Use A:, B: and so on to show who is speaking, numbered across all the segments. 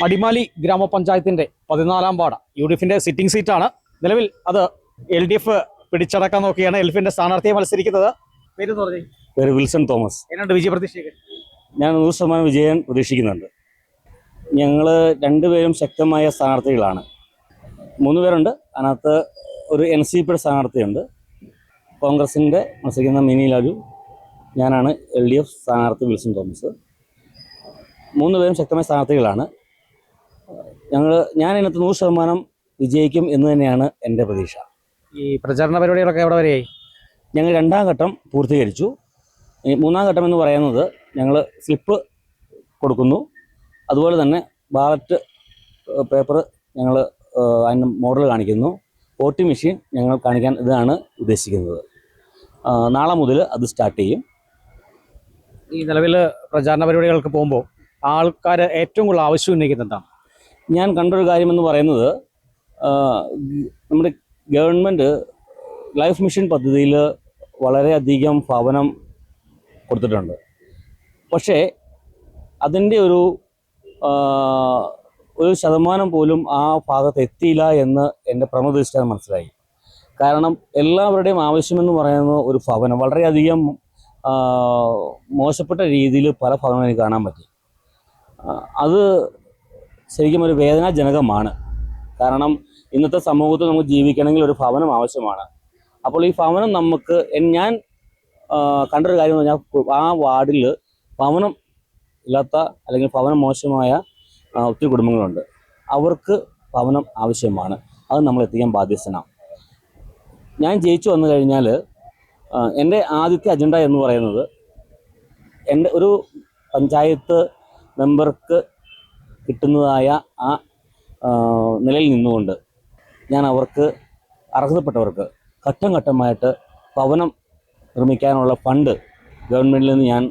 A: അടിമാലി ഗ്രാമപഞ്ചായത്തിന്റെ 14-ാം ward UDFിന്റെ sitting സീറ്റാണ്. നിലവിൽ അത് LDF പിടിച്ചടക്കാൻ നോക്കിയാണ് എൽഫിന്റെ സ്ഥാനാർത്ഥിയെ മത്സരിക്കുന്നത്.
B: പേര് വിൽസൺ തോമസ്.
A: എന്നുണ്ട് വിജയ പ്രതീക്ഷ?
B: ഞാൻ 100% വിജയം പ്രതീക്ഷിക്കുന്നുണ്ട്. ഞങ്ങൾ രണ്ടുപേരും ശക്തമായ സ്ഥാനാർത്ഥികളാണ്. 3 പേരുണ്ട്. അതിനകത്ത് ഒരു NCPയുടെ സ്ഥാനാർത്ഥിയുണ്ട്. കോൺഗ്രസിൻ്റെ മത്സരിക്കുന്ന മിനി ലാലു, ഞാനാണ് LDF സ്ഥാനാർത്ഥി വിൽസൺ തോമസ്. 3 പേരും ശക്തമായ സ്ഥാനാർത്ഥികളാണ്. ഞാൻ ഇതിനകത്ത് 100% വിജയിക്കും എന്ന് തന്നെയാണ് എൻ്റെ പ്രതീക്ഷ.
A: ഈ പ്രചാരണ പരിപാടികളൊക്കെ എവിടെ വരെയായി?
B: ഞങ്ങൾ 2ാം ഘട്ടം പൂർത്തീകരിച്ചു. 3ാം ഘട്ടം എന്ന് പറയുന്നത് ഞങ്ങൾ സ്ലിപ്പ് കൊടുക്കുന്നു. അതുപോലെ തന്നെ ബാലറ്റ് പേപ്പർ ഞങ്ങൾ അതിന് മോഡൽ കാണിക്കുന്നു. വോട്ടിംഗ് മെഷീൻ ഞങ്ങൾ കാണിക്കാൻ ഇതാണ് ഉദ്ദേശിക്കുന്നത്. നാളെ മുതൽ അത് സ്റ്റാർട്ട് ചെയ്യും.
A: ഈ നിലവിൽ പ്രചാരണ പരിപാടികൾക്ക് പോകുമ്പോൾ ആൾക്കാർ ഏറ്റവും കൂടുതൽ ആവശ്യം ഉന്നയിക്കുന്നത് എന്താണ്?
B: ഞാൻ കണ്ടൊരു കാര്യമെന്ന് പറയുന്നത്, നമ്മുടെ ഗവൺമെൻറ് ലൈഫ് മിഷൻ പദ്ധതിയിൽ വളരെയധികം ഭവനം കൊടുത്തിട്ടുണ്ട്. പക്ഷേ അതിൻ്റെ ഒരു ശതമാനം പോലും ആ ഭാഗത്ത് എത്തിയില്ല എന്ന് എൻ്റെ പ്രമുഖ മനസ്സിലായി. കാരണം എല്ലാവരുടെയും ആവശ്യമെന്ന് പറയുന്നത് ഒരു ഭവനം. വളരെയധികം മോശപ്പെട്ട രീതിയിൽ പല ഭവനങ്ങളും എനിക്ക് കാണാൻ പറ്റി. അത് ശരിക്കും ഒരു വേദനാജനകമാണ്. കാരണം ഇന്നത്തെ സമൂഹത്തിൽ നമുക്ക് ജീവിക്കണമെങ്കിൽ ഒരു ഭവനം ആവശ്യമാണ്. അപ്പോൾ ഈ ഭവനം നമുക്ക്, ഞാൻ കണ്ടൊരു കാര്യം എന്ന് പറഞ്ഞാൽ, ആ വാർഡിൽ ഭവനം ഇല്ലാത്ത അല്ലെങ്കിൽ ഭവനം മോശമായ ഒത്തിരി കുടുംബങ്ങളുണ്ട്. അവർക്ക് ഭവനം ആവശ്യമാണ്. അത് നമ്മൾ എത്തിക്കാൻ ബാധ്യസ്ഥനാണ്. ഞാൻ ജയിച്ചു വന്നു കഴിഞ്ഞാൽ എൻ്റെ ആദ്യത്തെ അജണ്ട എന്ന് പറയുന്നത്, എൻ്റെ ഒരു പഞ്ചായത്ത് മെമ്പർക്ക് കിട്ടുന്നതായ ആ നിലയിൽ നിന്നുകൊണ്ട് ഞാൻ അവർക്ക്, അർഹതപ്പെട്ടവർക്ക് ഘട്ടം ഘട്ടമായിട്ട് ഭവനം നിർമ്മിക്കാനുള്ള ഫണ്ട് ഗവൺമെൻറ്റിൽ നിന്ന്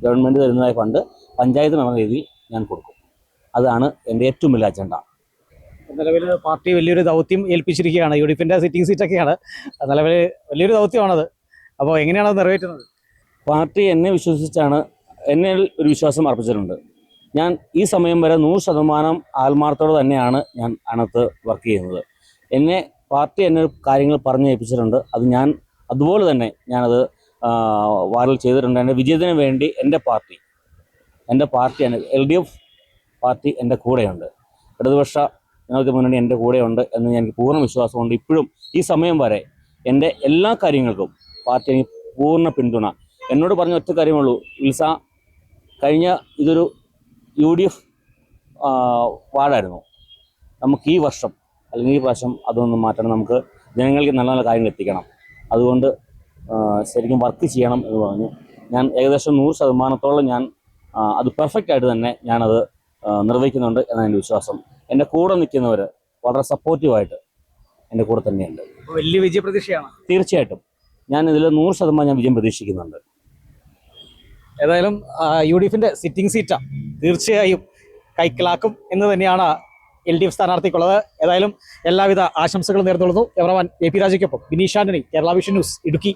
B: ഗവൺമെൻറ് തരുന്നതായ ഫണ്ട് പഞ്ചായത്ത് മെമ്പർ രീതിയിൽ ഞാൻ കൊടുക്കും. അതാണ് എൻ്റെ ഏറ്റവും വലിയ അജണ്ട.
A: നിലവിൽ പാർട്ടി വലിയൊരു ദൗത്യം ഏൽപ്പിച്ചിരിക്കുകയാണ്. UDFിൻ്റെ സിറ്റിംഗ് സീറ്റൊക്കെയാണ്. നിലവിൽ വലിയൊരു ദൗത്യമാണത്. അപ്പോൾ എങ്ങനെയാണ് അത് നിറവേറ്റുന്നത്?
B: പാർട്ടി എന്നെ വിശ്വസിച്ചാണ്, എന്നെ ഒരു വിശ്വാസം അർപ്പിച്ചിട്ടുണ്ട്. ഞാൻ ഈ സമയം വരെ 100% ആത്മാർത്ഥത്തോടെ തന്നെയാണ് ഞാൻ അതിനകത്ത് വർക്ക് ചെയ്യുന്നത്. പാർട്ടി എന്നെ കാര്യങ്ങൾ പറഞ്ഞ് ഏൽപ്പിച്ചിട്ടുണ്ട്. അത് ഞാൻ അതുപോലെ തന്നെ ഞാനത് വാർഡിൽ ചെയ്തിട്ടുണ്ട്. എൻ്റെ വിജയത്തിന് വേണ്ടി എൻ്റെ പാർട്ടിയാണ് LDF പാർട്ടി എൻ്റെ കൂടെയുണ്ട്. ഇടതുപക്ഷ ജനാധിപത്യ മുന്നണി എൻ്റെ കൂടെയുണ്ട് എന്ന് എനിക്ക് പൂർണ്ണ വിശ്വാസമുണ്ട്. ഇപ്പോഴും ഈ സമയം വരെ എൻ്റെ എല്ലാ കാര്യങ്ങൾക്കും പാർട്ടി എനിക്ക് പൂർണ്ണ പിന്തുണ. എന്നോട് പറഞ്ഞ ഒറ്റ കാര്യമുള്ളൂ, വിൽസ, ഇതൊരു UDF വാർഡായിരുന്നു. നമുക്ക് ഈ വർഷം അല്ലെങ്കിൽ ഈ പ്രാവശ്യം അതൊന്നും മാറ്റണം. നമുക്ക് ജനങ്ങൾക്ക് നല്ല നല്ല കാര്യങ്ങൾ എത്തിക്കണം. അതുകൊണ്ട് ശരിക്കും വർക്ക് ചെയ്യണം എന്ന് പറഞ്ഞു. ഞാൻ ഏകദേശം 100% ഞാൻ അത് പെർഫെക്റ്റ് ആയിട്ട് തന്നെ ഞാനത് നിർവഹിക്കുന്നുണ്ട് എന്നാണ് എൻ്റെ വിശ്വാസം. എൻ്റെ കൂടെ നിൽക്കുന്നവർ വളരെ സപ്പോർട്ടീവായിട്ട് എൻ്റെ കൂടെ തന്നെയുണ്ട്.
A: വലിയ വിജയ പ്രതീക്ഷയാണ്.
B: തീർച്ചയായിട്ടും ഞാൻ ഇതിൽ 100% ഞാൻ വിജയം പ്രതീക്ഷിക്കുന്നുണ്ട്.
A: ഏതായാലും UDFിൻ്റെ സിറ്റിംഗ് സീറ്റാണ്. തീർച്ചയായും കൈക്കലാക്കും എന്ന് തന്നെയാണ് LDF സ്ഥാനാർത്ഥിക്കുള്ളത്. ഏതായാലും എല്ലാവിധ ആശംസകളും നേർന്നുകൊള്ളുന്നു. ക്യാമറമാൻ AP രാജയ്ക്കൊപ്പം ബിനീഷ് ആന്റണി, കേരള വിഷൻ ന്യൂസ്, ഇടുക്കി.